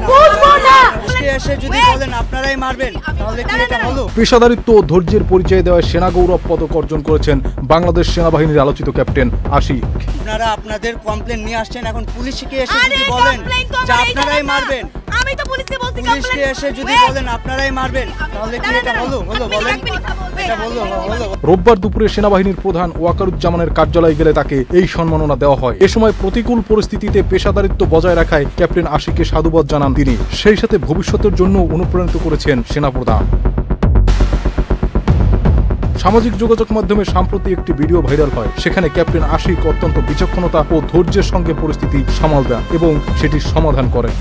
বুঝবো না। এসে যদি বলেন আপনারাই মারবেন তাহলে কি এটা হলো? পেশাদারিত্ব ও ধৈর্যের পরিচয় দেওয়ায় সেনা গৌরব পদক অর্জন করেছেন বাংলাদেশ সেনাবাহিনীর আলোচিত ক্যাপ্টেন আশিক। আপনারা আপনাদের কমপ্লেন নিয়ে আসছেন, এখন পুলিশকে এসে যদি বলেন যে আপনারাই মারবেন, আমি তো পুলিশকে বলছি পুলিশকে এসে যদি বলেন আপনারাই মারবেন তাহলে কি এটা হলো? বলেন এটা হলো? রোববার দুপুরে সেনাবাহিনীর প্রধান ওয়াকারুজ্জামানের কার্যালয়ে গেলে তাকে এই সম্মাননা দেওয়া হয়। এ সময় প্রতিকূল পরিস্থিতিতে পেশাদারিত্ব বজায় রাখায় ক্যাপ্টেন আশিককে সাধুবাদ জানান তিনি। সেই সাথে ভবিষ্যতের জন্য অনুপ্রাণিত করেছেন সেনাপ্রধান। সামাজিক যোগাযোগ মাধ্যমে সম্প্রতি একটি ভিডিও ভাইরাল হয়। সেখানে ক্যাপ্টেন আশিক অত্যন্ত বিচক্ষণতা ও ধৈর্যের সঙ্গে পরিস্থিতি সামাল দেন এবং সেটির সমাধান করেন।